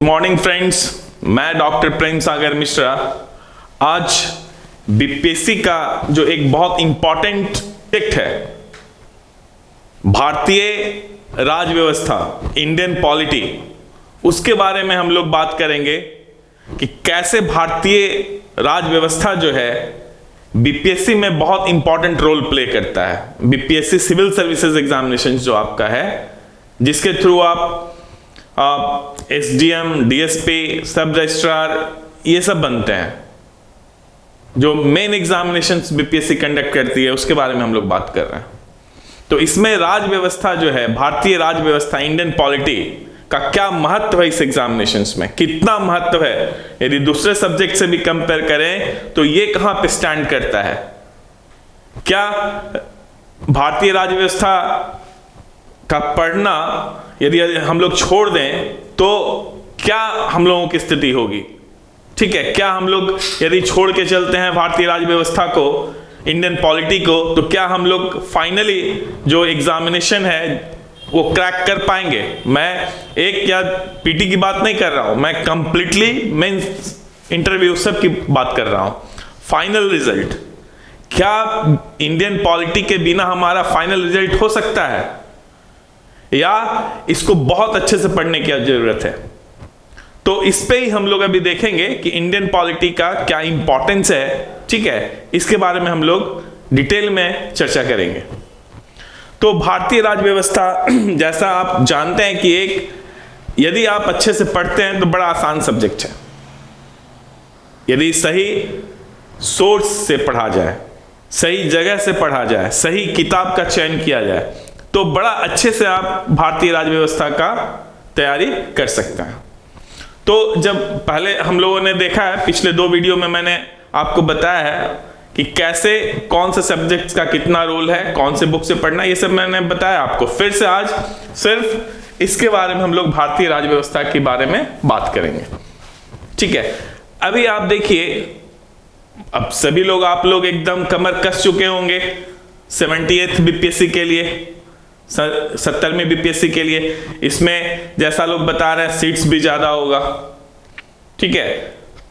Morning friends, मैं doctor Prem Sagar Mishra आज BPSC का जो एक बहुत इंपॉर्टेंट सब्जेक्ट है, भारतीय राज व्यवस्था, इंडियन पॉलिटी, उसके बारे में हम लोग बात करेंगे कि कैसे भारतीय राज व्यवस्था जो है बीपीएससी में बहुत इंपॉर्टेंट रोल प्ले करता है। बीपीएससी सिविल सर्विसेज एग्जामिनेशन जो आपका है, जिसके थ्रू आप एसडीएम, डीएसपी, सब रजिस्ट्रार ये सब बनते हैं। जो मेन एग्जामिनेशंस बीपीएससी कंडक्ट करती है उसके बारे में हम लोग बात कर रहे हैं। तो इसमें राज व्यवस्था जो है, भारतीय राज व्यवस्था, इंडियन पॉलिटी का क्या महत्व है इस एग्जामिनेशंस में, कितना महत्व है, यदि दूसरे सब्जेक्ट से भी कंपेयर करें तो ये कहां पे स्टैंड करता है। क्या भारतीय राज व्यवस्था का पढ़ना यदि हम लोग छोड़ दें तो क्या हम लोगों की स्थिति होगी। ठीक है, क्या हम लोग यदि छोड़ के चलते हैं भारतीय राज व्यवस्था को, इंडियन पॉलिटी को, तो क्या हम लोग फाइनली जो एग्जामिनेशन है वो क्रैक कर पाएंगे। मैं एक या पीटी की बात नहीं कर रहा हूं, मैं कंप्लीटली मेंस इंटरव्यू सब की बात कर रहा हूं। फाइनल रिजल्ट, क्या इंडियन पॉलिटी के बिना हमारा फाइनल रिजल्ट हो सकता है, या इसको बहुत अच्छे से पढ़ने की जरूरत है। तो इस पे ही हम लोग अभी देखेंगे कि इंडियन पॉलिटी का क्या इंपॉर्टेंस है। ठीक है, इसके बारे में हम लोग डिटेल में चर्चा करेंगे। तो भारतीय राज व्यवस्था जैसा आप जानते हैं कि एक, यदि आप अच्छे से पढ़ते हैं तो बड़ा आसान सब्जेक्ट है। यदि सही सोर्स से पढ़ा जाए, सही जगह से पढ़ा जाए, सही किताब का चयन किया जाए तो बड़ा अच्छे से आप भारतीय राज व्यवस्था का तैयारी कर सकते हैं। तो जब पहले हम लोगों ने देखा है, पिछले 2 वीडियो में मैंने आपको बताया है कि कैसे कौन से सब्जेक्ट्स का कितना रोल है, कौन से बुक से पढ़ना, ये सब मैंने बताया आपको। फिर से आज सिर्फ इसके बारे में हम लोग भारतीय राज व्यवस्था के बारे में बात करेंगे। ठीक है, अभी आप देखिए, अब सभी लोग, आप लोग एकदम कमर कस चुके होंगे 78th बीपीएससी के लिए, 70वीं बीपीएससी के लिए। इसमें जैसा लोग बता रहे हैं सीट्स भी ज्यादा होगा। ठीक है,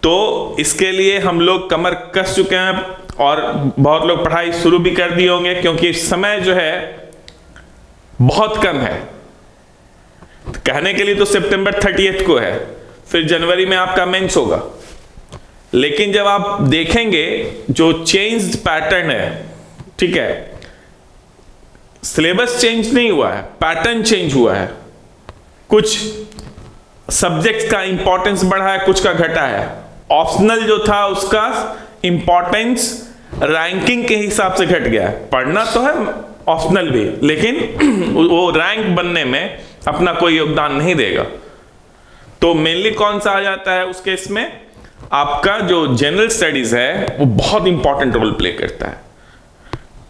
तो इसके लिए हम लोग कमर कस चुके हैं और बहुत लोग पढ़ाई शुरू भी कर दिए होंगे, क्योंकि समय जो है बहुत कम है। कहने के लिए तो सितंबर 30 को है, फिर जनवरी में आपका मेंस होगा, लेकिन जब आप देखेंगे जो चेंज्ड पैटर्न है, ठीक है, सिलेबस चेंज नहीं हुआ है, पैटर्न चेंज हुआ है। कुछ सब्जेक्ट्स का इंपॉर्टेंस बढ़ा है, कुछ का घटा है। ऑप्शनल जो था उसका इंपॉर्टेंस रैंकिंग के हिसाब से घट गया है। पढ़ना तो है ऑप्शनल भी, लेकिन वो रैंक बनने में अपना कोई योगदान नहीं देगा। तो मेनली कौन सा आ जाता है उस केस में, आपका जो जनरल स्टडीज है वो बहुत इंपॉर्टेंट रोल प्ले करता है।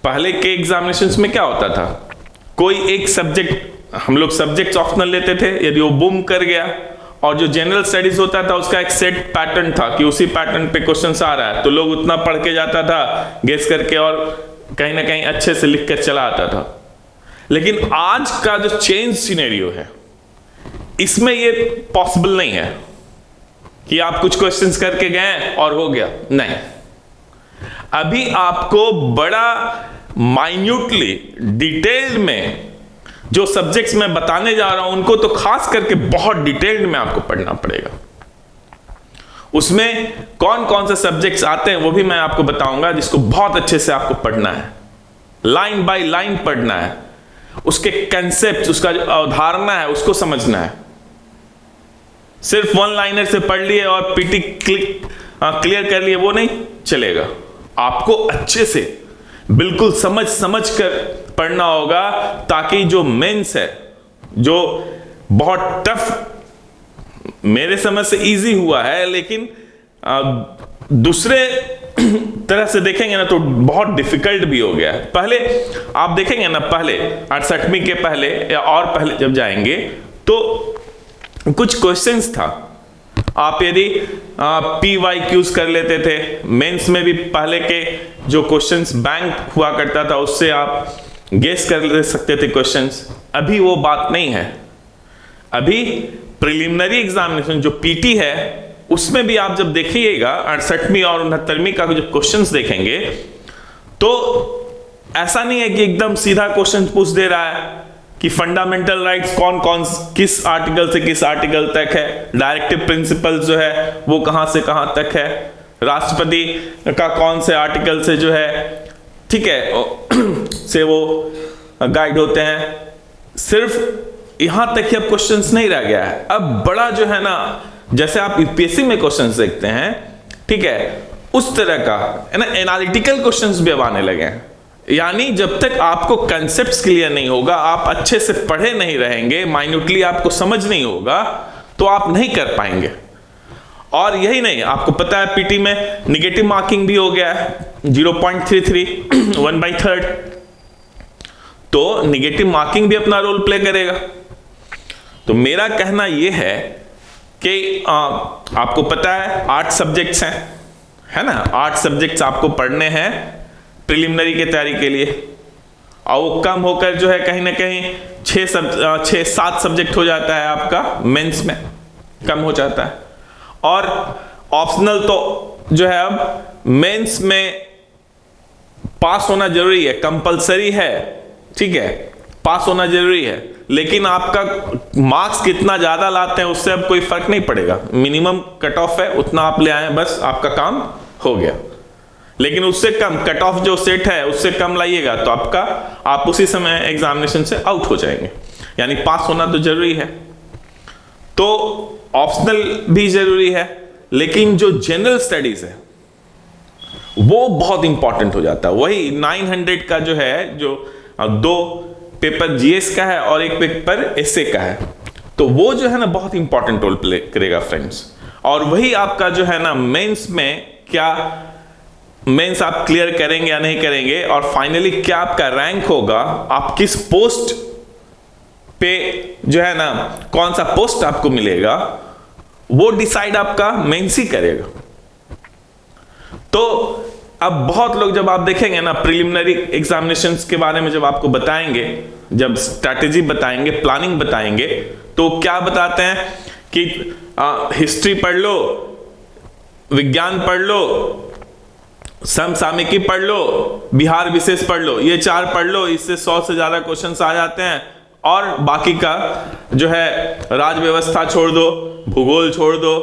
पहले के एग्जामिनेशंस में क्या होता था, कोई एक सब्जेक्ट, हम लोग सब्जेक्ट्स ऑप्शनल लेते थे, यदि वो बूम कर गया, और जो जनरल स्टडीज होता था उसका एक सेट पैटर्न था कि उसी पैटर्न पे क्वेश्चंस आ रहा है, तो लोग उतना पढ़ के जाता था गेस करके और कहीं ना कहीं अच्छे से लिख कर चला आता था। लेकिन आज का जो चेंज सिनेरियो है, इसमें ये पॉसिबल नहीं है कि आप कुछ क्वेश्चंस करके गए और हो गया। नहीं, अभी आपको बड़ा माइन्यूटली डिटेल्ड में जो सब्जेक्ट्स मैं बताने जा रहा हूं उनको तो खास करके बहुत डिटेल्ड में आपको पढ़ना पड़ेगा। उसमें कौन कौन से सब्जेक्ट्स आते हैं वो भी मैं आपको बताऊंगा, जिसको बहुत अच्छे से आपको पढ़ना है, लाइन बाय लाइन पढ़ना है, उसके कंसेप्ट, उसका जो अवधारणा है उसको समझना है। सिर्फ 1 लाइनर से पढ़ लिए और पीटी क्लियर कर लिए वो नहीं चलेगा। आपको अच्छे से बिल्कुल समझ कर पढ़ना होगा, ताकि जो मेंस है, जो बहुत टफ मेरे समझ से इजी हुआ है, लेकिन दूसरे तरह से देखेंगे ना तो बहुत डिफिकल्ट भी हो गया है। पहले आप देखेंगे ना, पहले 68वीं के पहले या और पहले जब जाएंगे तो कुछ क्वेश्चंस था, आप यदि PYQs कर लेते थे, मेंस में भी पहले के जो क्वेश्चंस बैंक हुआ करता था उससे आप गेस कर ले सकते थे क्वेश्चंस। अभी वो बात नहीं है। अभी प्रिलिमिनरी एग्जामिनेशन जो पीटी है उसमें भी आप जब देखिएगा 68वीं और 69वीं का जब क्वेश्चंस देखेंगे तो ऐसा नहीं है कि एकदम सीधा क्वेश्चन पूछ दे रहा है कि फंडामेंटल राइट्स कौन कौन किस आर्टिकल से किस आर्टिकल तक है, डायरेक्टिव प्रिंसिपल जो है वो कहां से कहां तक है, राष्ट्रपति का कौन से आर्टिकल से जो है, ठीक है, से वो गाइड होते हैं। सिर्फ यहां तक ही अब क्वेश्चंस नहीं रह गया है, अब बड़ा जो है ना, जैसे आप यूपीएससी में क्वेश्चंस देखते हैं, ठीक है, उस तरह का है ना, एनालिटिकल क्वेश्चंस भी अब आने लगे हैं। यानी जब तक आपको कंसेप्ट्स क्लियर नहीं होगा, आप अच्छे से पढ़े नहीं रहेंगे, माइन्यूटली आपको समझ नहीं होगा, तो आप नहीं कर पाएंगे। और यही नहीं, आपको पता है पीटी में निगेटिव मार्किंग भी हो गया है 0.33 1/3, तो निगेटिव मार्किंग भी अपना रोल प्ले करेगा। तो मेरा कहना यह है कि आपको पता है 8 सब्जेक्ट्स हैं, है ना, 8 सब्जेक्ट्स आपको पढ़ने हैं प्रिलिमिनरी की तैयारी के लिए, और वो कम होकर जो है कहीं ना कहीं 6-7 सब्जेक्ट हो जाता है आपका मेंस में, कम हो जाता है। और ऑप्शनल तो जो है अब मेंस में पास होना जरूरी है, कंपलसरी है, ठीक है, पास होना जरूरी है, लेकिन आपका मार्क्स कितना ज्यादा लाते हैं उससे अब कोई फर्क नहीं पड़ेगा। मिनिमम कट ऑफ है, उतना आप ले आए, बस आपका काम हो गया। लेकिन उससे कम कट ऑफ जो सेट है उससे कम लाइएगा तो आप उसी समय एग्जामिनेशन से आउट हो जाएंगे। यानी पास होना तो जरूरी है, तो ऑप्शनल भी जरूरी है, लेकिन जो जनरल स्टडीज है वो बहुत इंपॉर्टेंट हो जाता है। वही 900 का जो है, जो 2 पेपर जीएस का है और 1 पेपर एसए का है, तो वो जो है ना बहुत इंपॉर्टेंट रोल प्ले करेगा फ्रेंड्स। और वही आपका जो है ना मेंस में, क्या मेंस आप क्लियर करेंगे या नहीं करेंगे, और फाइनली क्या आपका रैंक होगा, आप किस पोस्ट पे जो है ना, कौन सा पोस्ट आपको मिलेगा, वो डिसाइड आपका मेंस ही करेगा। तो अब बहुत लोग जब आप देखेंगे ना प्रिलिमिनरी एग्जामिनेशंस के बारे में, जब आपको बताएंगे, जब स्ट्रैटेजी बताएंगे, प्लानिंग बताएंगे, तो क्या बताते हैं कि हिस्ट्री पढ़ लो, विज्ञान पढ़ लो, समसामयिकी पढ़ लो, बिहार विशेष पढ़ लो, ये 4 पढ़ लो, इससे 100 से ज्यादा क्वेश्चंस आ जाते हैं। और बाकी का जो है राज व्यवस्था छोड़ दो, भूगोल छोड़ दो,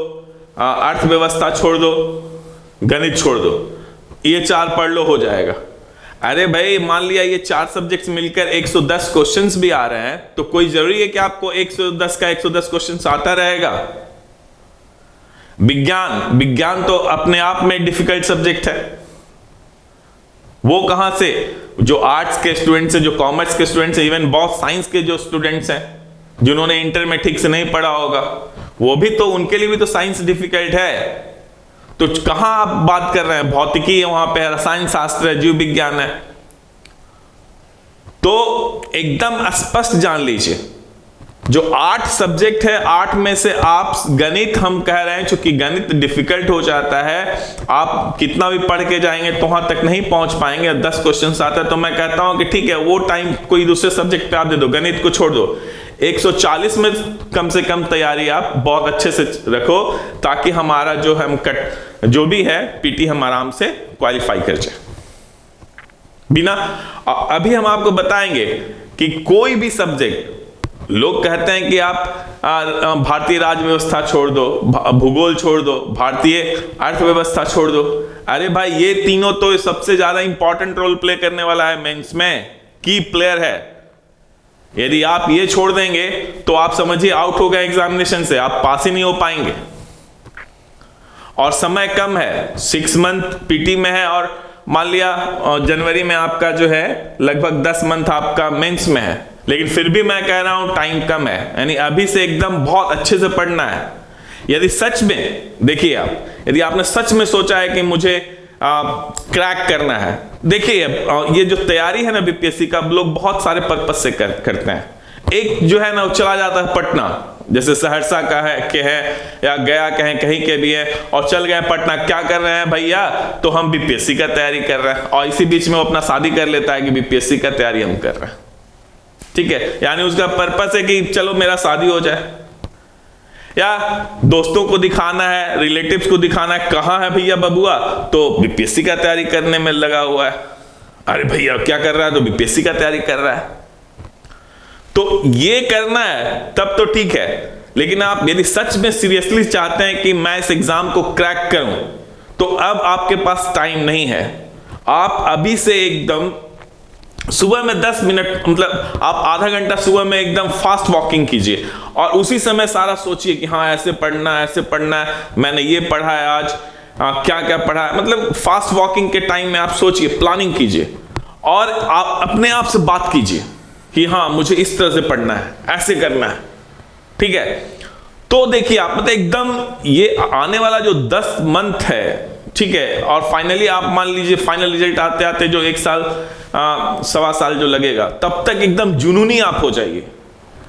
अर्थव्यवस्था छोड़ दो, गणित छोड़ दो, ये 4 पढ़ लो, हो जाएगा। अरे भाई मान लिया ये 4 सब्जेक्ट्स मिलकर 110 क्वेश्चंस भी आ रहे हैं, तो कोई जरूरी है कि आपको 110 का 110 क्वेश्चंस आता रहेगा। विज्ञान तो अपने आप में डिफिकल्ट सब्जेक्ट है, वो कहां से, जो आर्ट्स के स्टूडेंट्स हैं, जो कॉमर्स के स्टूडेंट्स हैं, इवन बहुत साइंस के जो स्टूडेंट्स हैं, जिन्होंने इंटर में ठीक से नहीं पढ़ा होगा, वो भी तो, उनके लिए भी तो साइंस डिफिकल्ट है। तो कहां आप बात कर रहे हैं, भौतिकी है, वहां पे रसायन शास्त्र है, जीव विज्ञान है। तो एकदम स्पष्ट जान लीजिए, जो 8 सब्जेक्ट है, 8 में से आप गणित, हम कह रहे हैं चूंकि गणित डिफिकल्ट हो जाता है, आप कितना भी पढ़ के जाएंगे तो वहां तक नहीं पहुंच पाएंगे। 10 क्वेश्चंस आता है तो मैं कहता हूं कि ठीक है, वो टाइम कोई दूसरे सब्जेक्ट पे आप दे दो, गणित को छोड़ दो। 140 में कम से कम तैयारी आप बहुत अच्छे से रखो, ताकि हमारा जो हम जो भी है पीटी हम आराम से क्वालिफाई कर जाए। बिना अभी हम आपको बताएंगे कि कोई भी सब्जेक्ट, लोग कहते हैं कि आप भारतीय राज व्यवस्था छोड़ दो, भूगोल छोड़ दो, भारतीय अर्थव्यवस्था छोड़ दो। अरे भाई ये तीनों तो सबसे ज्यादा इंपॉर्टेंट रोल प्ले करने वाला है मेंस में, की प्लेयर है। यदि आप ये छोड़ देंगे तो आप समझिए आउट हो गए एग्जामिनेशन से, आप पास ही नहीं हो पाएंगे। और समय कम है, 6 मंथ पीटी में है, और मान लिया जनवरी में आपका जो है लगभग 10 मंथ आपका मेंस में है, लेकिन फिर भी मैं कह रहा हूं टाइम कम है। यानी अभी से एकदम बहुत अच्छे से पढ़ना है। यदि सच में, देखिए आप, यदि आपने सच में सोचा है कि मुझे क्रैक करना है, देखिए ये जो तैयारी है ना बीपीएससी का, लोग बहुत सारे पर्पस से करते हैं। एक जो है ना चला जाता है पटना, जैसे सहरसा का है या गया कहीं के भी है, और चल गए पटना, क्या कर रहे हैं भैया, तो हम बीपीएससी का तैयारी कर रहे हैं, और इसी बीच में वो अपना शादी कर लेता है कि बीपीएससी का तैयारी हम कर रहे हैं। ठीक है, यानी उसका पर्पस है कि चलो मेरा शादी हो जाए। या दोस्तों को दिखाना है, रिलेटिव्स को दिखाना है, कहाँ है भैया बबुआ, तो बीपीएससी का तैयारी करने में लगा हुआ है। अरे भैया क्या कर रहा है, तो बीपीएससी का तैयारी कर रहा है। तो ये करना है तब तो ठीक है, लेकिन आप यदि सच में सीरियसली चाहते हैं कि मैं इस एग्जाम को क्रैक करूं, तो अब आपके पास टाइम नहीं है। आप अभी से एकदम सुबह में 10 मिनट, मतलब आप आधा घंटा सुबह में एकदम फास्ट वॉकिंग कीजिए और उसी समय सारा सोचिए कि हाँ ऐसे पढ़ना है, ऐसे पढ़ना है, मैंने ये पढ़ा है आज, क्या क्या पढ़ा है। मतलब फास्ट वॉकिंग के टाइम में आप सोचिए, प्लानिंग कीजिए और आप अपने आप से बात कीजिए कि हाँ मुझे इस तरह से पढ़ना है, ऐसे करना है, ठीक है। तो देखिए आप मतलब एकदम ये आने वाला जो 10 मंथ है, ठीक है, और फाइनली आप मान लीजिए फाइनल रिजल्ट आते आते जो 1 साल 1.25 साल जो लगेगा, तब तक एकदम जुनूनी आप हो जाइए।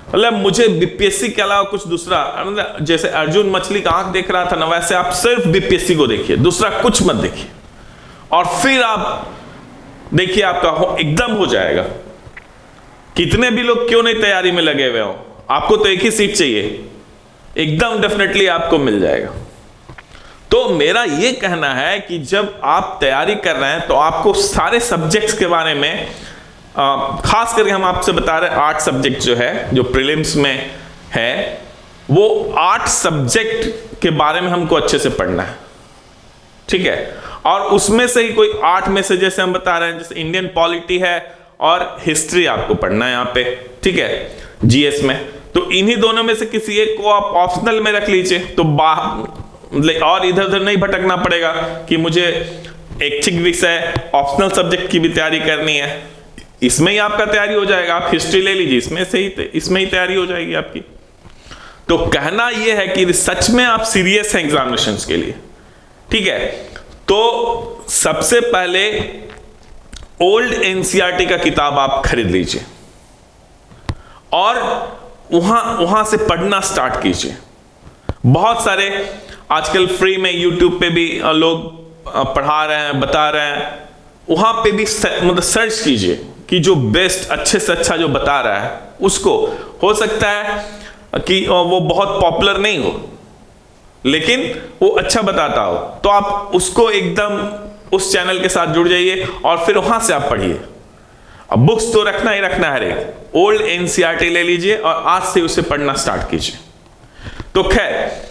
मतलब मुझे बीपीएससी के अलावा कुछ दूसरा, मतलब जैसे अर्जुन मछली का आंख देख रहा था ना, वैसे आप सिर्फ बीपीएससी को देखिए, दूसरा कुछ मत देखिए, और फिर आप देखिए आपका एकदम हो जाएगा। कितने भी लोग क्यों नहीं तैयारी में लगे हुए हो, आपको तो एक ही सीट चाहिए, एकदम डेफिनेटली आपको मिल जाएगा। तो मेरा ये कहना है कि जब आप तैयारी कर रहे हैं तो आपको सारे सब्जेक्ट्स के बारे में, खास करके हम आपसे बता रहे हैं 8 सब्जेक्ट जो है, जो प्रीलिम्स में है, वो 8 सब्जेक्ट के बारे में हमको अच्छे से पढ़ना है, ठीक है। और उसमें से ही कोई 8 में से, जैसे हम बता रहे हैं, जैसे इंडियन पॉलिटी है और हिस्ट्री आपको पढ़ना है यहाँ पे, ठीक है, जीएस में। तो इन्हीं दोनों में से किसी एक को आप ऑप्शनल में रख लीजिए, तो और इधर उधर नहीं भटकना पड़ेगा कि मुझे ऐच्छिक विषय ऑप्शनल सब्जेक्ट की भी तैयारी करनी है। इसमें ही आपका तैयारी हो जाएगा। आप हिस्ट्री ले लीजिए, इसमें ही तैयारी हो जाएगी आपकी। तो कहना यह है कि सच में आप सीरियस हैं एग्जामिनेशंस के लिए, ठीक है। तो सबसे पहले ओल्ड एनसीईआरटी का किताब आप खरीद लीजिए और वहां से पढ़ना स्टार्ट कीजिए। बहुत सारे आजकल फ्री में यूट्यूब पे भी लोग पढ़ा रहे हैं, बता रहे हैं, वहां पे भी मतलब सर्च कीजिए कि जो बेस्ट, अच्छे से अच्छा जो बता रहा है उसको। हो सकता है कि वो बहुत पॉपुलर नहीं हो, लेकिन वो अच्छा बताता हो, तो आप उसको एकदम उस चैनल के साथ जुड़ जाइए और फिर वहां से आप पढ़िए। अब बुक्स तो रखना ही रखना है, एक ओल्ड एनसीईआरटी ले लीजिए और आज से उसे पढ़ना स्टार्ट कीजिए। तो खैर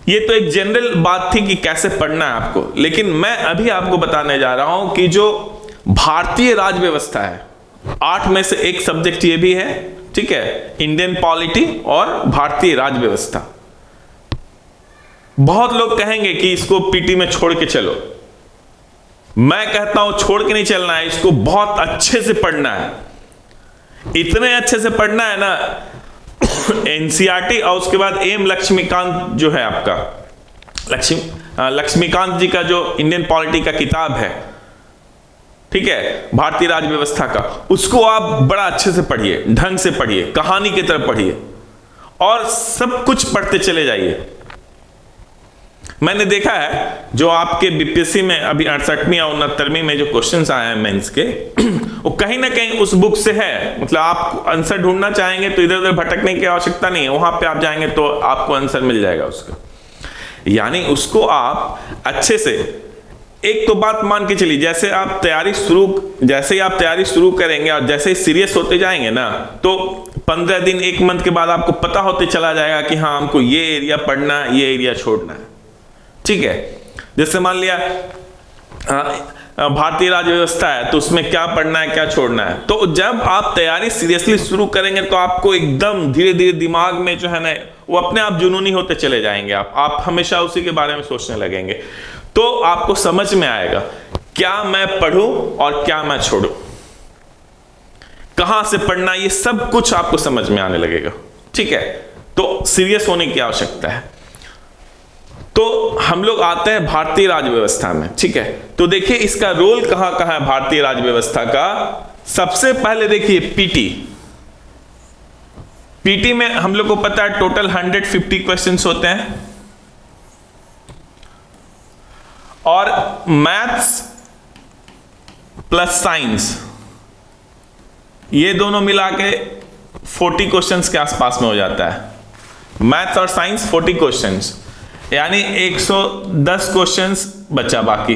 ये तो एक जनरल बात थी कि कैसे पढ़ना है आपको, लेकिन मैं अभी आपको बताने जा रहा हूं कि जो भारतीय राज व्यवस्था है, 8 में से एक सब्जेक्ट ये भी है, ठीक है, इंडियन पॉलिटी और भारतीय राज व्यवस्था। बहुत लोग कहेंगे कि इसको पीटी में छोड़ के चलो, मैं कहता हूं छोड़ के नहीं चलना है, इसको बहुत अच्छे से पढ़ना है। इतने अच्छे से पढ़ना है ना, एनसीईआरटी और उसके बाद एम लक्ष्मीकांत जो है आपका, लक्ष्मीकांत जी का जो इंडियन पॉलिटी का किताब है, ठीक है, भारतीय राज व्यवस्था का, उसको आप बड़ा अच्छे से पढ़िए, ढंग से पढ़िए, कहानी की तरह पढ़िए और सब कुछ पढ़ते चले जाइए। मैंने देखा है जो आपके बीपीएससी में अभी 68वीं या 69वीं में जो क्वेश्चंस आए हैं मेंस के, वो कहीं ना कहीं उस बुक से है। मतलब आप आंसर ढूंढना चाहेंगे तो इधर उधर भटकने की आवश्यकता नहीं है, वहां पे आप जाएंगे तो आपको आंसर मिल जाएगा उसका। यानी उसको आप अच्छे से, एक तो बात मान के चलिए, जैसे ही आप तैयारी शुरू करेंगे और जैसे ही सीरियस होते जाएंगे ना, तो 15 दिन 1 मंथ के बाद आपको पता होते चला जाएगा कि हाँ हमको ये एरिया पढ़ना है, ये एरिया छोड़ना है, ठीक है। जैसे मान लिया भारतीय राज्य व्यवस्था है तो उसमें क्या पढ़ना है, क्या छोड़ना है। तो जब आप तैयारी सीरियसली शुरू करेंगे तो आपको एकदम धीरे धीरे दिमाग में जो है ना, वो अपने आप जुनूनी होते चले जाएंगे। आप हमेशा उसी के बारे में सोचने लगेंगे, तो आपको समझ में आएगा क्या मैं पढ़ूं और क्या मैं छोड़ूं, कहां से पढ़ना, ये सब कुछ आपको समझ में आने लगेगा, ठीक है। तो सीरियस होने की आवश्यकता है। तो हम लोग आते हैं भारतीय राज व्यवस्था में, ठीक है। तो देखिए इसका रोल कहां कहां है भारतीय राज व्यवस्था का। सबसे पहले देखिए पीटी में हम लोग को पता है टोटल 150 क्वेश्चंस होते हैं और मैथ्स प्लस साइंस ये दोनों मिला के 40 क्वेश्चंस के आसपास में हो जाता है। मैथ्स और साइंस 40 क्वेश्चंस, यानी 110 क्वेश्चंस बचा बाकी।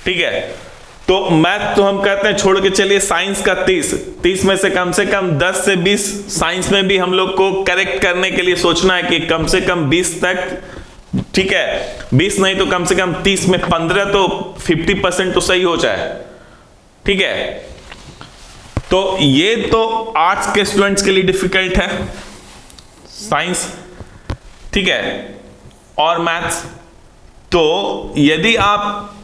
ठीक है, तो मैथ तो हम कहते हैं छोड़ के चलिए, साइंस का 30 में से कम 10 से 20 साइंस में भी हम लोग को करेक्ट करने के लिए सोचना है कि कम से कम 20 तक, ठीक है, 20 नहीं तो कम से कम 30 में 15 तो 50% तो सही हो जाए। ठीक है, तो ये तो आर्ट्स के स्टूडेंट्स के लिए डिफिकल्ट है, साइंस, ठीक है, और मैथ्स। तो यदि आप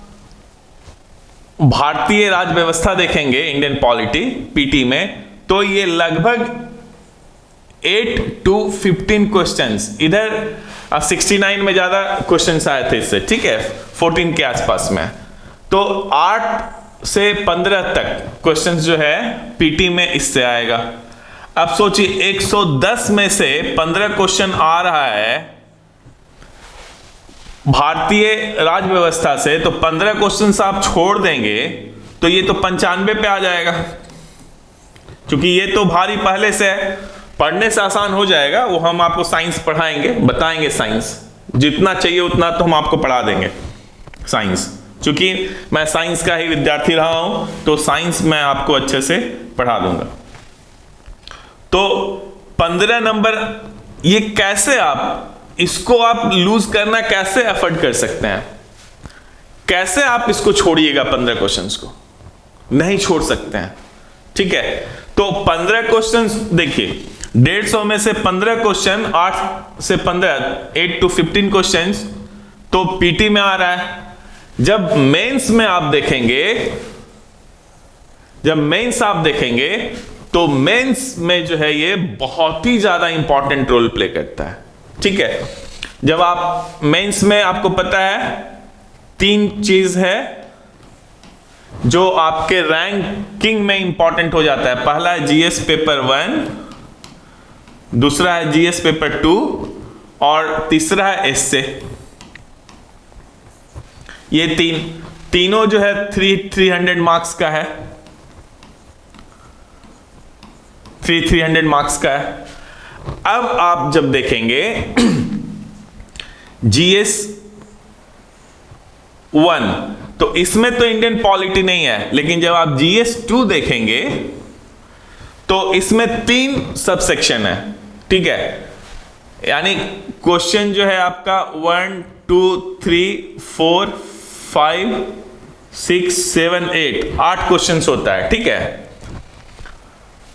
भारतीय राज्य व्यवस्था देखेंगे, इंडियन पॉलिटी पीटी में, तो ये लगभग 8 to 15 क्वेश्चंस, इधर 69 में ज्यादा क्वेश्चंस आए थे इससे, ठीक है, 14 के आसपास में। तो 8 से 15 तक क्वेश्चंस जो है पीटी में इससे आएगा। अब सोचिए 110 में से 15 क्वेश्चन आ रहा है भारतीय राज्य व्यवस्था से, तो 15 क्वेश्चन आप छोड़ देंगे तो ये तो 95 पे आ जाएगा, क्योंकि ये तो भारी पहले से है, पढ़ने से आसान हो जाएगा। वो हम आपको साइंस पढ़ाएंगे, बताएंगे साइंस, जितना चाहिए उतना तो हम आपको पढ़ा देंगे साइंस, क्योंकि मैं साइंस का ही विद्यार्थी रहा हूं, तो साइंस मैं आपको अच्छे से पढ़ा दूंगा। तो 15 नंबर, ये कैसे आप इसको आप लूज करना कैसे अफोर्ड कर सकते हैं? कैसे आप इसको छोड़िएगा? 15 क्वेश्चंस को नहीं छोड़ सकते हैं, ठीक है। तो 15 क्वेश्चंस देखिए, 150 में से 15 क्वेश्चन, 8 से 15, 8 to 15 क्वेश्चंस तो पीटी में आ रहा है। जब मेंस में आप देखेंगे, तो मेंस में जो है ये बहुत ही ज्यादा इंपॉर्टेंट रोल प्ले करता है, ठीक है। जब आप मेंस में, आपको पता है 3 चीज है जो आपके रैंकिंग में इंपॉर्टेंट हो जाता है। पहला है जीएस पेपर 1, दूसरा है जीएस पेपर 2 और तीसरा है एस्से। ये तीनों जो है 300 मार्क्स का है, 300 मार्क्स का है। अब आप जब देखेंगे जीएस 1, तो इसमें तो इंडियन पॉलिटी नहीं है, लेकिन जब आप जीएस 2 देखेंगे तो इसमें 3 सबसेक्शन है, ठीक है। यानी क्वेश्चन जो है आपका 1 2 3 4 5 6 7 8 क्वेश्चंस होता है, ठीक है।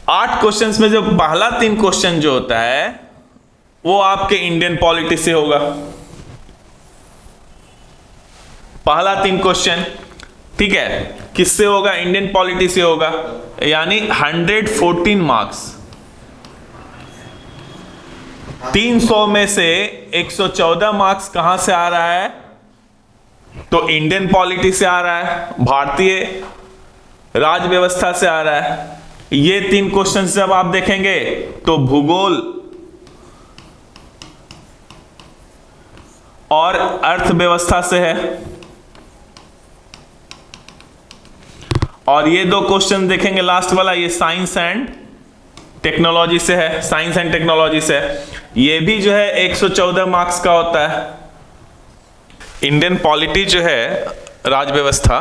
8 क्वेश्चंस में जो पहला 3 क्वेश्चन जो होता है वो आपके इंडियन पॉलिटी से होगा। पहला 3 क्वेश्चन, ठीक है, किससे होगा? इंडियन पॉलिटी से होगा, यानी 114 मार्क्स। 300 में से 114 मार्क्स कहां से आ रहा है? तो इंडियन पॉलिटी से आ रहा है, भारतीय राज्य व्यवस्था से आ रहा है। ये 3 क्वेश्चन जब आप देखेंगे तो भूगोल और अर्थव्यवस्था से है, और ये 2 क्वेश्चन देखेंगे लास्ट वाला, ये साइंस एंड टेक्नोलॉजी से है, साइंस एंड टेक्नोलॉजी से है। ये भी जो है 114 मार्क्स का होता है। इंडियन पॉलिटी जो है राज्य व्यवस्था,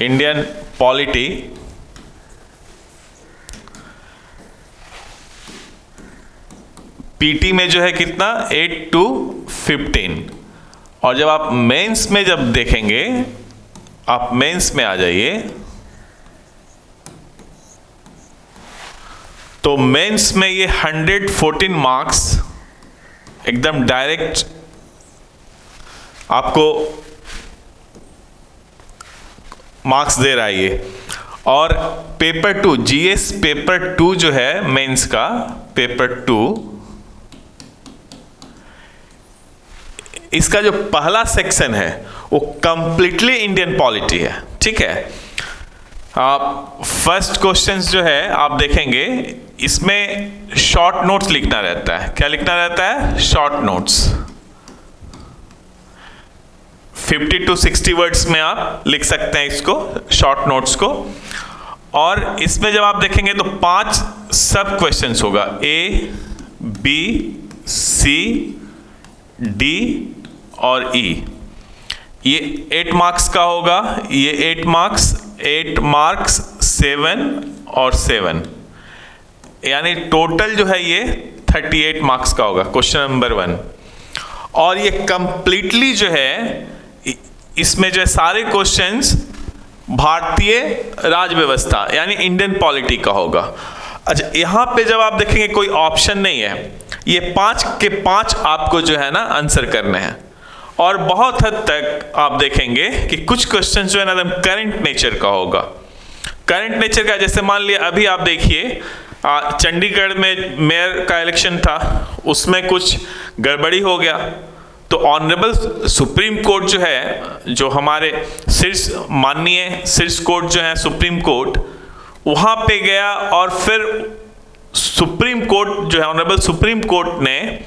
इंडियन पॉलिटी पीटी में जो है कितना? 8 to 15। और जब आप मेंस में जब देखेंगे, आप मेंस में आ जाइए, तो मेंस में ये 114 मार्क्स एकदम डायरेक्ट आपको मार्क्स दे रहा है ये। और पेपर 2, जीएस पेपर 2 जो है मेंस का पेपर 2, इसका जो पहला सेक्शन है वो कंप्लीटली इंडियन पॉलिटी है, ठीक है। आप फर्स्ट क्वेश्चंस जो है आप देखेंगे, इसमें शॉर्ट नोट्स लिखना रहता है। क्या लिखना रहता है? Short notes. 50 to 60 वर्ड्स में आप लिख सकते हैं इसको, शॉर्ट नोट्स को। और इसमें जब आप देखेंगे तो 5 सब क्वेश्चंस होगा, ए बी सी डी और ई। ये 8 मार्क्स का होगा, ये 8 मार्क्स 7 और 7, यानी टोटल जो है ये 38 मार्क्स का होगा क्वेश्चन नंबर 1। और ये कंप्लीटली जो है इसमें जो है सारे क्वेश्चंस भारतीय राज व्यवस्था यानी इंडियन पॉलिटी का होगा। अच्छा, यहां पे जब आप देखेंगे कोई ऑप्शन नहीं है, ये 5 के 5 आपको जो है ना आंसर करने हैं। और बहुत हद तक आप देखेंगे कि कुछ क्वेश्चन जो है ना एकदम करंट नेचर का होगा। करंट नेचर का जैसे मान लिया अभी आप देखिए चंडीगढ़ में मेयर का इलेक्शन था, उसमें कुछ गड़बड़ी हो गया, तो ऑनरेबल सुप्रीम कोर्ट जो है, जो हमारे माननीय शीर्ष कोर्ट जो है सुप्रीम कोर्ट, वहां पे गया और फिर सुप्रीम कोर्ट जो है ऑनरेबल सुप्रीम कोर्ट ने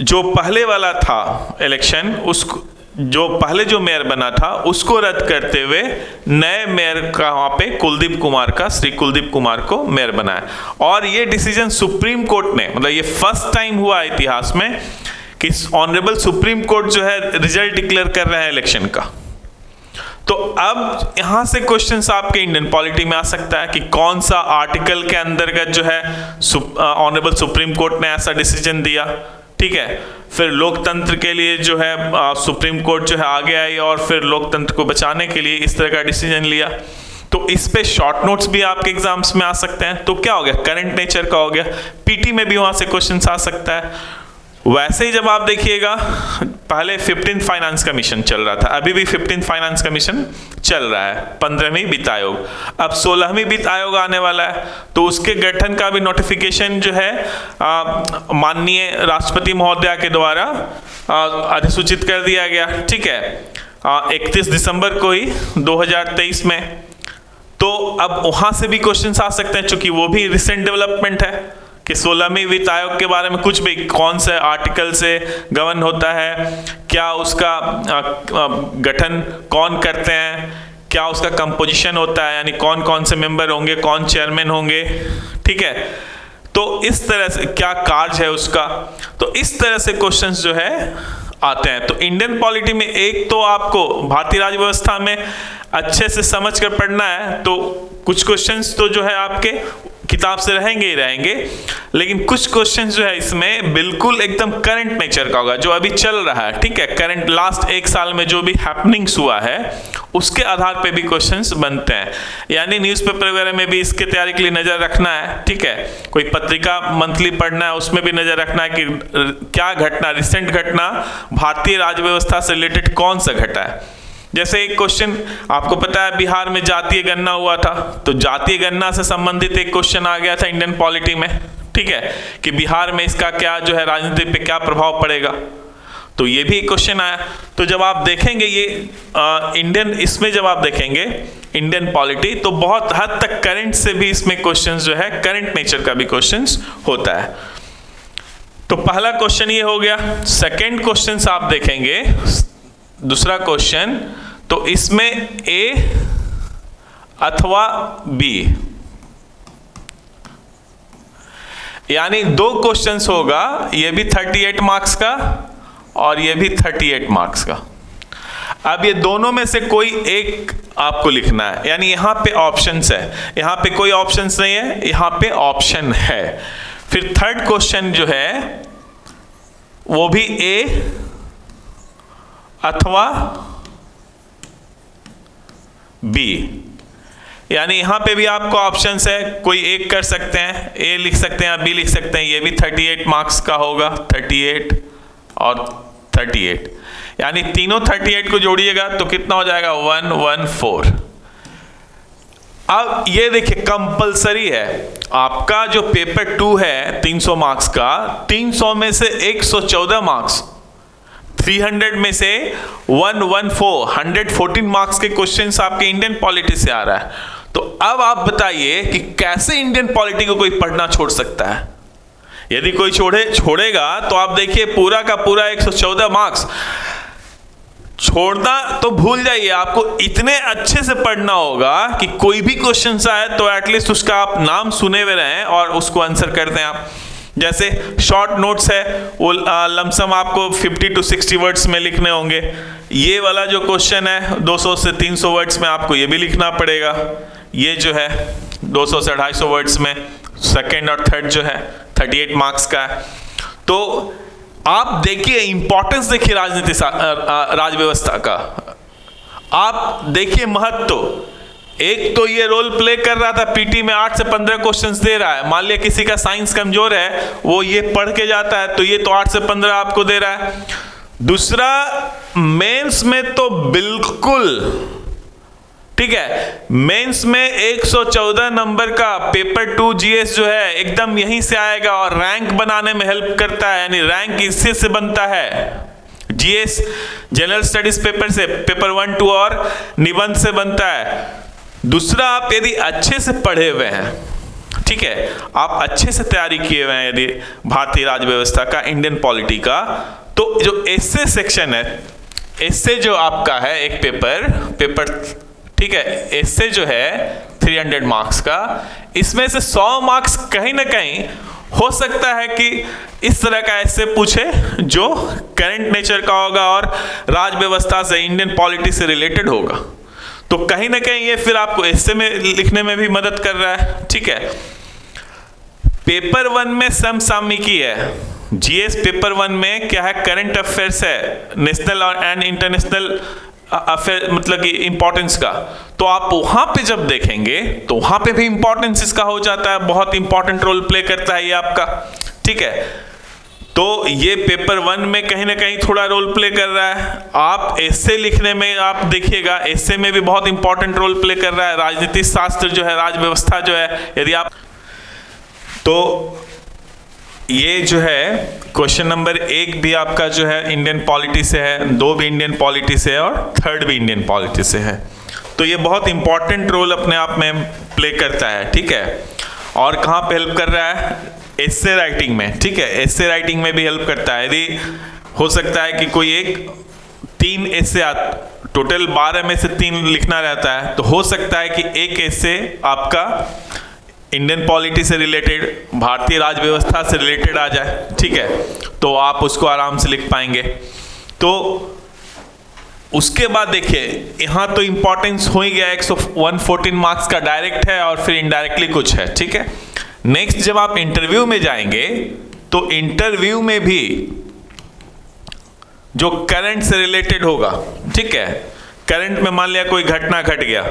जो पहले वाला था इलेक्शन, उसको जो पहले जो मेयर बना था उसको रद्द करते हुए नए मेयर का वहां पे श्री कुलदीप कुमार को मेयर बनाया। और ये डिसीजन सुप्रीम कोर्ट ने, मतलब ये फर्स्ट टाइम हुआ इतिहास में कि ऑनरेबल सुप्रीम कोर्ट जो है रिजल्ट डिक्लेयर कर रहा है इलेक्शन का। तो अब यहां से क्वेश्चंस आपके इंडियन पॉलिटी में आ सकता है कि कौन सा आर्टिकल के अंतर्गत जो है ऑनरेबल सुप्रीम कोर्ट ने ऐसा डिसीजन दिया, ठीक है। फिर लोकतंत्र के लिए जो है सुप्रीम कोर्ट जो है आगे आई और फिर लोकतंत्र को बचाने के लिए इस तरह का डिसीजन लिया। तो इस पे शॉर्ट नोट्स भी आपके एग्जाम्स में आ सकते हैं। तो क्या हो गया, करंट नेचर का हो गया। पीटी में भी वहां से क्वेश्चंस आ सकता है। वैसे ही जब आप देखिएगा, पहले 15th फाइनेंस कमीशन चल रहा था, अभी भी 15th फाइनेंस कमीशन चल रहा है, 15वीं वित्त आयोग, अब 16वीं वित्त आयोग आने वाला है। तो उसके गठन का भी नोटिफिकेशन जो है माननीय राष्ट्रपति महोदया के द्वारा अधिसूचित कर दिया गया, ठीक है, 31 दिसंबर को ही 2023 में। तो अब वहां से भी क्वेश्चंस आ सकते हैं, चूंकि वो भी रिसेंट डेवलपमेंट है कि 16वीं वित्त आयोग के बारे में कुछ भी, कौन से आर्टिकल से गवर्न होता है, क्या उसका गठन कौन करते हैं, क्या उसका कंपोजिशन होता है, यानी कौन कौन से मेंबर होंगे, कौन चेयरमैन होंगे, ठीक है। तो इस तरह से क्या कार्य है उसका, तो इस तरह से क्वेश्चंस जो है आते हैं। तो इंडियन पॉलिटी में एक तो आपको भारतीय राज्य व्यवस्था में अच्छे से समझ कर पढ़ना है, तो कुछ क्वेश्चंस तो जो है आपके किताब से रहेंगे ही रहेंगे, लेकिन कुछ क्वेश्चंस जो है इसमें बिल्कुल एकदम करंट नेचर का होगा, जो अभी चल रहा है, ठीक है। करंट लास्ट 1 साल में जो भी हैपनिंग्स हुआ है उसके आधार पे भी क्वेश्चंस बनते हैं। यानी न्यूज़पेपर वगैरह में भी इसके तैयारी के लिए नजर रखना है, ठीक है। कोई पत्रिका मंथली पढ़ना है, उसमें भी नजर रखना है कि क्या घटना, रिसेंट घटना भारतीय राज्य व्यवस्था से रिलेटेड कौन सा घटा है। जैसे एक क्वेश्चन आपको पता है, बिहार में जातीय गणना हुआ था, तो जातीय गणना से संबंधित एक क्वेश्चन आ गया था इंडियन पॉलिटी में, ठीक है, कि बिहार में इसका क्या जो है राजनीति पे क्या प्रभाव पड़ेगा। तो ये भी एक क्वेश्चन आया। तो जब आप देखेंगे ये इसमें जब आप देखेंगे इंडियन पॉलिटी, तो बहुत हद तक करंट से भी इसमें क्वेश्चन जो है करंट नेचर का भी क्वेश्चन होता है। तो पहला क्वेश्चन ये हो गया। सेकेंड क्वेश्चन आप देखेंगे, दूसरा क्वेश्चन, तो इसमें ए अथवा बी, यानी 2 क्वेश्चंस होगा, ये भी 38 मार्क्स का और ये भी 38 मार्क्स का। अब ये दोनों में से कोई एक आपको लिखना है, यानी यहां पे ऑप्शंस है, यहां पे कोई ऑप्शंस नहीं है, यहां पे ऑप्शन है। फिर थर्ड क्वेश्चन जो है वो भी ए अथवा बी, यानी यहां पे भी आपको ऑप्शंस है, कोई एक कर सकते हैं, ए लिख सकते हैं या बी लिख सकते हैं। ये भी 38 मार्क्स का होगा, 38 और 38, यानी तीनों 38 को जोड़िएगा तो कितना हो जाएगा, 114। अब ये देखिए कंपलसरी है, आपका जो पेपर 2 है 300 मार्क्स का, 300 में से 114 मार्क्स, 300 में से 114 मार्क्स के क्वेश्चंस आपके इंडियन पॉलिटी से आ रहा है। तो अब आप बताइए कि कैसे इंडियन पॉलिटी को कोई पढ़ना छोड़ सकता है। यदि कोई छोड़ेगा तो आप देखिए पूरा का पूरा 114 मार्क्स छोड़ना तो भूल जाइए, आपको इतने अच्छे से पढ़ना होगा कि कोई भी क्वेश्चन आए तो एटलीस्ट उसका आप नाम सुने हुए रहें और उसको आंसर कर दें आप। जैसे शॉर्ट नोट्स है वो लमसम आपको 50 to 60 वर्ड्स में लिखने होंगे। ये वाला जो क्वेश्चन है 200 से 300 वर्ड्स में आपको ये भी लिखना पड़ेगा। ये जो है 200 से 250 वर्ड्स में, सेकेंड और थर्ड जो है 38 मार्क्स का है। तो आप देखिए इंपॉर्टेंस, देखिए राजनीति राज व्यवस्था का, आप देखिए महत्व। एक तो ये रोल प्ले कर रहा था, पीटी में 8 से 15 क्वेश्चंस दे रहा है। मान लिया किसी का साइंस कमजोर है, वो ये पढ़ के जाता है तो ये तो 8 से 15 आपको दे रहा है। दूसरा, मेंस में तो बिल्कुल ठीक है, मेंस में 114 नंबर का पेपर 2 जीएस जो है एकदम यहीं से आएगा और रैंक बनाने में हेल्प करता है, यानी रैंक इससे से बनता है। जीएस जनरल स्टडीज पेपर से, पेपर 1, 2 और निबंध से बनता है। दूसरा, आप यदि अच्छे से पढ़े हुए हैं, ठीक है, आप अच्छे से तैयारी किए हुए हैं यदि भारतीय राज्य व्यवस्था का, इंडियन पॉलिटी का, तो जो एस्से सेक्शन है, एस्से जो आपका है एक पेपर ठीक है, एस्से जो है 300 मार्क्स का, इसमें से 100 मार्क्स कहीं ना कहीं हो सकता है कि इस तरह का एस्से पूछे जो करंट नेचर का होगा और राज्य व्यवस्था से, इंडियन पॉलिटी से रिलेटेड होगा। तो कहीं ना कहीं ये फिर आपको एस्से में लिखने में भी मदद कर रहा है। ठीक है, पेपर 1 में समसामयिकी है, जीएस पेपर 1 में क्या है, करंट अफेयर्स है, नेशनल और एंड इंटरनेशनल अफेयर, मतलब कि इंपॉर्टेंस का। तो आप वहां पे जब देखेंगे तो वहां पे भी इंपॉर्टेंस इसका हो जाता है, बहुत इंपॉर्टेंट रोल प्ले करता है ये आपका। ठीक है, तो ये पेपर 1 में कहीं ना कहीं थोड़ा रोल प्ले कर रहा है। आप एस्से लिखने में आप देखिएगा, एस्से में भी बहुत इंपॉर्टेंट रोल प्ले कर रहा है। राजनीतिक शास्त्र जो है, राज्य व्यवस्था जो है, यदि आप, तो ये जो है क्वेश्चन नंबर 1 भी आपका जो है इंडियन पॉलिटी से है, 2 भी इंडियन पॉलिटी से है और 3rd भी इंडियन पॉलिटी से है। तो ये बहुत इंपॉर्टेंट रोल अपने आप में प्ले करता है। ठीक है, और कहाँ पे हेल्प कर रहा है, एस्से राइटिंग में। ठीक है, एस्से राइटिंग में भी हेल्प करता है। यदि हो सकता है कि कोई एक 3 एस्से, टोटल 12 में से 3 लिखना रहता है, तो हो सकता है कि एक एस्से आपका इंडियन पॉलिटी से रिलेटेड, भारतीय राज्य व्यवस्था से रिलेटेड आ जाए। ठीक है, तो आप उसको आराम से लिख पाएंगे। तो उसके बाद देखिए यहाँ तो इंपॉर्टेंस हो ही गया, 114 मार्क्स का डायरेक्ट है और फिर इनडायरेक्टली कुछ है। ठीक है, नेक्स्ट जब आप इंटरव्यू में जाएंगे तो इंटरव्यू में भी जो करंट से रिलेटेड होगा, ठीक है, करंट में मान लिया कोई घटना घट गया,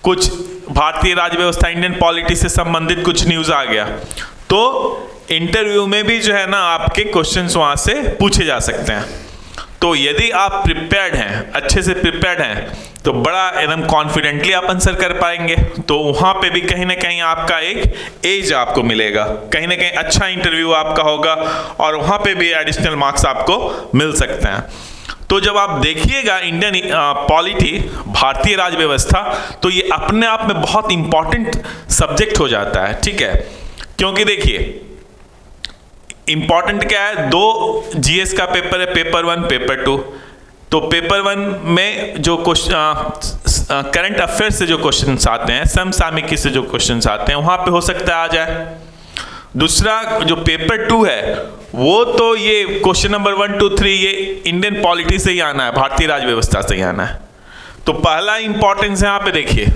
कुछ भारतीय राज्य व्यवस्था, इंडियन पॉलिटी से संबंधित कुछ न्यूज आ गया, तो इंटरव्यू में भी जो है ना आपके क्वेश्चंस वहां से पूछे जा सकते हैं। तो यदि आप प्रिपेयर्ड हैं, अच्छे से प्रिपेयर्ड हैं, तो बड़ा एकदम कॉन्फिडेंटली आप आंसर कर पाएंगे। तो वहां पे भी कहीं ना कहीं आपका एक एज आपको मिलेगा, कहीं ना कहीं अच्छा इंटरव्यू आपका होगा और वहां पे भी एडिशनल मार्क्स आपको मिल सकते हैं। तो जब आप देखिएगा इंडियन पॉलिटी, भारतीय राज्य व्यवस्था, तो ये अपने आप में बहुत इंपॉर्टेंट सब्जेक्ट हो जाता है। ठीक है, क्योंकि देखिए इंपॉर्टेंट क्या है, 2 जीएस का पेपर है, पेपर 1, पेपर 2। तो पेपर 1 में जो करंट अफेयर से जो क्वेश्चंस आते हैं, समसामयिकी से जो क्वेश्चंस आते हैं, वहां पे हो सकता है आ जाए। दूसरा जो पेपर 2 है, वो तो ये क्वेश्चन नंबर 1, 2, 3 ये इंडियन पॉलिटी से ही आना है, भारतीय राज्य व्यवस्था से ही आना है। तो पहला इंपॉर्टेंस यहाँ पे देखिए,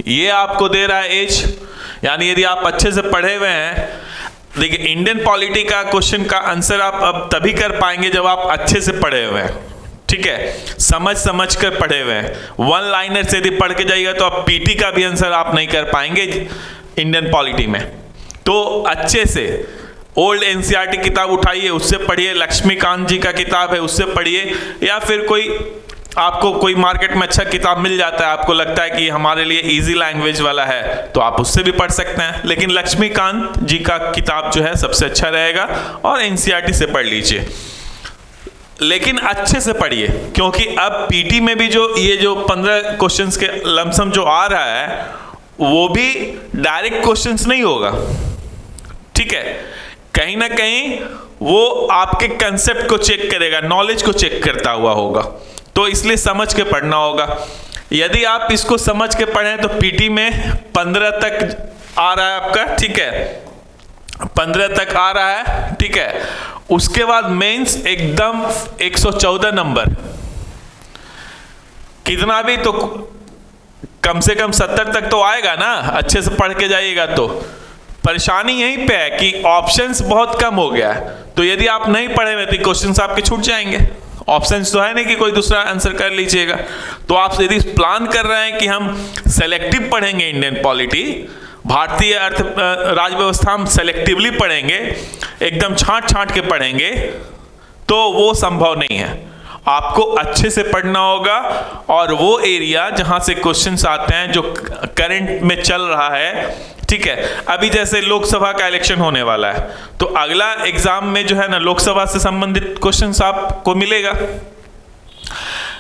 ये आपको दे रहा है एज, यानी यदि आप अच्छे से पढ़े हुए हैं, देखिए इंडियन पॉलिटी का क्वेश्चन का आंसर आप अब तभी कर पाएंगे जब आप अच्छे से पढ़े हुए हैं। ठीक है, समझ कर पढ़े हुए हैं। 1 लाइनर से यदि पढ़ के जाइएगा तो आप पीटी का भी आंसर आप नहीं कर पाएंगे इंडियन पॉलिटी में। तो अच्छे से ओल्ड एनसीईआरटी किताब उठाइए, उससे पढ़िए, लक्ष्मीकांत जी का किताब है उससे पढ़िए, या फिर कोई आपको कोई मार्केट में अच्छा किताब मिल जाता है, आपको लगता है कि हमारे लिए इजी लैंग्वेज वाला है, तो आप उससे भी पढ़ सकते हैं। लेकिन लक्ष्मीकांत जी का किताब जो है सबसे अच्छा रहेगा और एनसीईआरटी से पढ़ लीजिए, लेकिन अच्छे से पढ़िए, क्योंकि अब पीटी में भी जो 15 क्वेश्चंस के लमसम जो आ रहा है, वो भी डायरेक्ट क्वेश्चंस नहीं होगा। ठीक है, कहीं ना कहीं वो आपके कंसेप्ट को चेक करेगा, नॉलेज को चेक करता हुआ होगा। तो इसलिए समझ के पढ़ना होगा। यदि आप इसको समझ के पढ़ें तो पीटी में 15 तक आ रहा है आपका, ठीक है, 15 तक आ रहा है, ठीक है। उसके बाद मेंस एकदम 114 नंबर, कितना भी तो कम से कम 70 तक तो आएगा ना, अच्छे से पढ़ के जाइएगा। तो परेशानी यहीं पे है कि ऑप्शंस बहुत कम हो गया है, तो यदि आप नहीं पढ़े हुए तो क्वेश्चंस आपके छूट जाएंगे। ऑप्शंस तो है नहीं कि कोई दूसरा आंसर कर लीजिएगा। तो आप यदि प्लान कर रहे हैं कि हम सेलेक्टिव पढ़ेंगे इंडियन पॉलिटी, भारतीय अर्थ राज्य व्यवस्था हम सेलेक्टिवली पढ़ेंगे, एकदम छांट छांट के पढ़ेंगे, तो वो संभव नहीं है। आपको अच्छे से पढ़ना होगा और वो एरिया जहां से क्वेश्चंस आते हैं जो करंट में चल रहा है, ठीक है। अभी जैसे लोकसभा का इलेक्शन होने वाला है, तो अगला एग्जाम में जो है ना लोकसभा से संबंधित क्वेश्चंस आपको मिलेगा।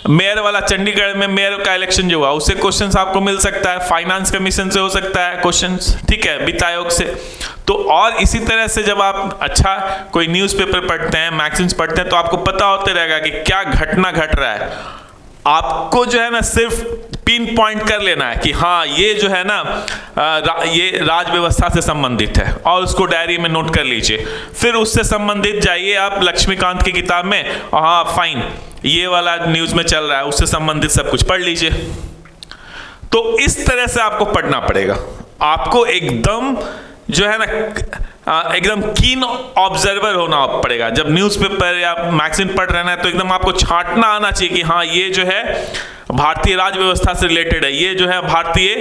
मेयर वाला चंडीगढ़ में मेयर का इलेक्शन जो हुआ उससे क्वेश्चंस आपको मिल सकता है, फाइनेंस कमीशन से हो सकता है क्वेश्चंस, ठीक है, वित्त आयोग से। तो और इसी तरह से जब आप अच्छा कोई न्यूज़पेपर पढ़ते हैं, मैगजीन्स पढ़ते हैं, तो आपको पता होते रहेगा कि क्या घटना घट रहा है। आपको जो है ना सिर्फ पिन पॉइंट कर लेना है कि हाँ ये जो है ना ये राज व्यवस्था से संबंधित है, और उसको डायरी में नोट कर लीजिए। फिर उससे संबंधित जाइए आप लक्ष्मीकांत की किताब में, हाँ फाइन ये वाला न्यूज में चल रहा है, उससे संबंधित सब कुछ पढ़ लीजिए। तो इस तरह से आपको पढ़ना पड़ेगा। आपको एकदम जो है ना एकदम कीन ऑब्जर्वर होना पड़ेगा। जब न्यूज़पेपर या मैगजीन पढ़ रहे हैं तो एकदम आपको छांटना आना चाहिए कि हाँ ये जो है भारतीय राज्य व्यवस्था से रिलेटेड है, ये जो है भारतीय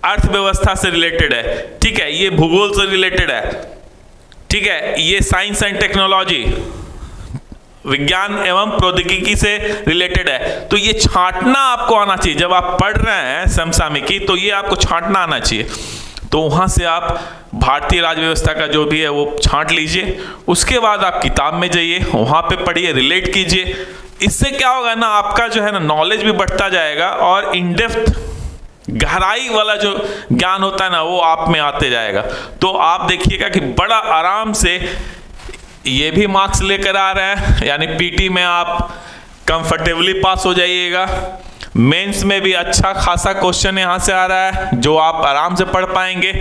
अर्थव्यवस्था से रिलेटेड है, ठीक है, ये भूगोल से रिलेटेड है, ठीक है, ये साइंस एंड टेक्नोलॉजी विज्ञान एवं प्रौद्योगिकी से रिलेटेड है। तो ये छांटना आपको आना चाहिए। जब आप पढ़ रहे हैं समसामयिकी तो ये आपको छांटना आना चाहिए। तो वहाँ से आप भारतीय राज्य व्यवस्था का जो भी है वो छांट लीजिए। उसके बाद आप किताब में जाइए, वहाँ पे पढ़िए, रिलेट कीजिए। इससे क्या होगा ना, आपका जो है ना नॉलेज भी बढ़ता जाएगा और इन डेप्थ गहराई वाला जो ज्ञान होता है ना वो आप में आते जाएगा। तो आप देखिएगा कि बड़ा आराम से ये भी मार्क्स लेकर आ रहे हैं, यानी पीटी में आप कंफर्टेबली पास हो जाइएगा। मेंस में भी अच्छा खासा क्वेश्चन यहाँ से आ रहा है जो आप आराम से पढ़ पाएंगे,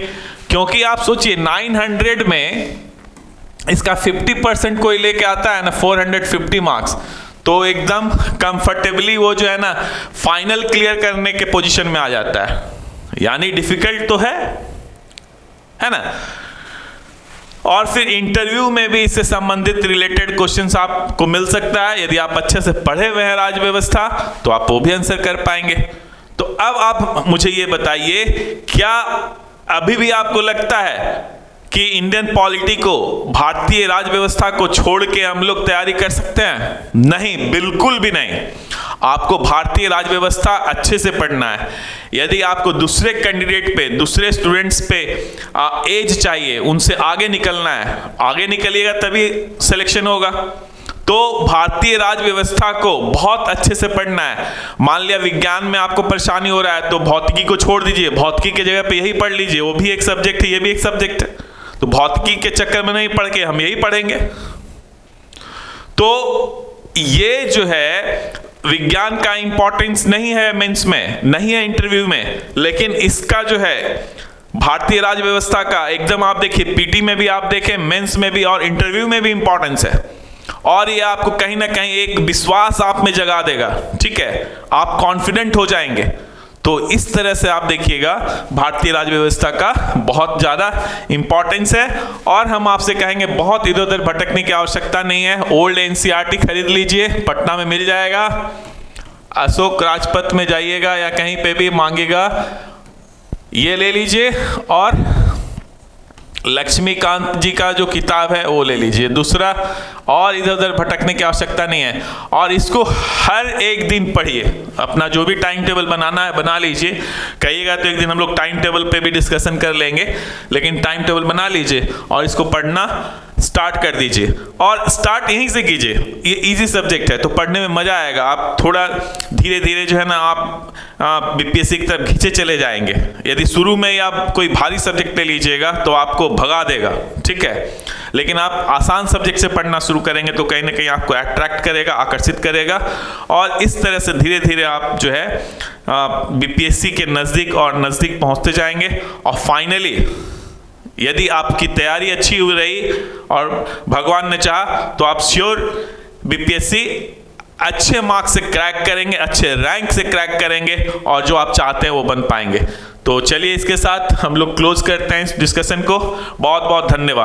क्योंकि आप सोचिए 900 में इसका 50% कोई लेके आता है ना 450 मार्क्स, तो एकदम कंफर्टेबली वो जो है ना फाइनल क्लियर करने के पोजीशन में आ जाता है। यानी डिफिकल्ट तो है ना। और फिर इंटरव्यू में भी इससे संबंधित रिलेटेड क्वेश्चंस आपको मिल सकता है। यदि आप अच्छे से पढ़े हुए हैं राज्य व्यवस्था तो आप वो भी आंसर कर पाएंगे। तो अब आप मुझे ये बताइए, क्या अभी भी आपको लगता है कि इंडियन पॉलिटी को, भारतीय राज्य व्यवस्था को छोड़ के हम लोग तैयारी कर सकते हैं? नहीं, बिल्कुल भी नहीं। आपको भारतीय राज्य व्यवस्था अच्छे से पढ़ना है। यदि आपको दूसरे कैंडिडेट पे, दूसरे स्टूडेंट्स पे एज चाहिए, उनसे आगे निकलना है, आगे निकलिएगा तभी सिलेक्शन होगा। तो भारतीय राज्य व्यवस्था को बहुत अच्छे से पढ़ना है। मान लिया विज्ञान में आपको परेशानी हो रहा है तो भौतिकी को छोड़ दीजिए, भौतिकी के जगह पे यही पढ़ लीजिए, वो भी एक सब्जेक्ट है, ये भी एक सब्जेक्ट है। तो भौतिकी के चक्कर में नहीं पढ़ के हम यही पढ़ेंगे। तो ये जो है विज्ञान का इंपॉर्टेंस नहीं है मेंस में, नहीं है इंटरव्यू में, लेकिन इसका जो है भारतीय राज्य व्यवस्था का एकदम आप देखिए, पीटी में भी आप देखें, मेंस में भी और इंटरव्यू में भी इंपॉर्टेंस है। और ये आपको कहीं ना कहीं एक विश्वास आप में जगा देगा, ठीक है, आप कॉन्फिडेंट हो जाएंगे। तो इस तरह से आप देखिएगा भारतीय राज्य व्यवस्था का बहुत ज़्यादा इंपॉर्टेंस है। और हम आपसे कहेंगे बहुत इधर उधर भटकने की आवश्यकता नहीं है। ओल्ड एनसीईआरटी खरीद लीजिए, पटना में मिल जाएगा, अशोक राजपथ में जाइएगा या कहीं पे भी मांगेगा, ये ले लीजिए। और लक्ष्मीकांत जी का जो किताब है वो ले लीजिए दूसरा, और इधर उधर भटकने की आवश्यकता नहीं है। और इसको हर एक दिन पढ़िए, अपना जो भी टाइम टेबल बनाना है बना लीजिए। कहिएगा तो एक दिन हम लोग टाइम टेबल पे भी डिस्कशन कर लेंगे, लेकिन टाइम टेबल बना लीजिए और इसको पढ़ना स्टार्ट कर दीजिए और स्टार्ट यहीं से कीजिए। ये इजी सब्जेक्ट है तो पढ़ने में मज़ा आएगा। आप थोड़ा धीरे धीरे जो है ना आप बीपीएससी की तरफ खींचे चले जाएंगे। यदि शुरू में ही आप कोई भारी सब्जेक्ट ले लीजिएगा तो आपको भगा देगा, ठीक है। लेकिन आप आसान सब्जेक्ट से पढ़ना शुरू करेंगे तो कहीं ना कहीं आपको अट्रैक्ट करेगा, आकर्षित करेगा और इस तरह से धीरे धीरे आप जो है बीपीएससी के नज़दीक और नज़दीक पहुंचते जाएंगे। और फाइनली यदि आपकी तैयारी अच्छी हुई रही और भगवान ने चाहा तो आप श्योर बीपीएससी अच्छे मार्क्स से क्रैक करेंगे, अच्छे रैंक से क्रैक करेंगे और जो आप चाहते हैं वो बन पाएंगे। तो चलिए इसके साथ हम लोग क्लोज करते हैं इस डिस्कशन को। बहुत बहुत धन्यवाद।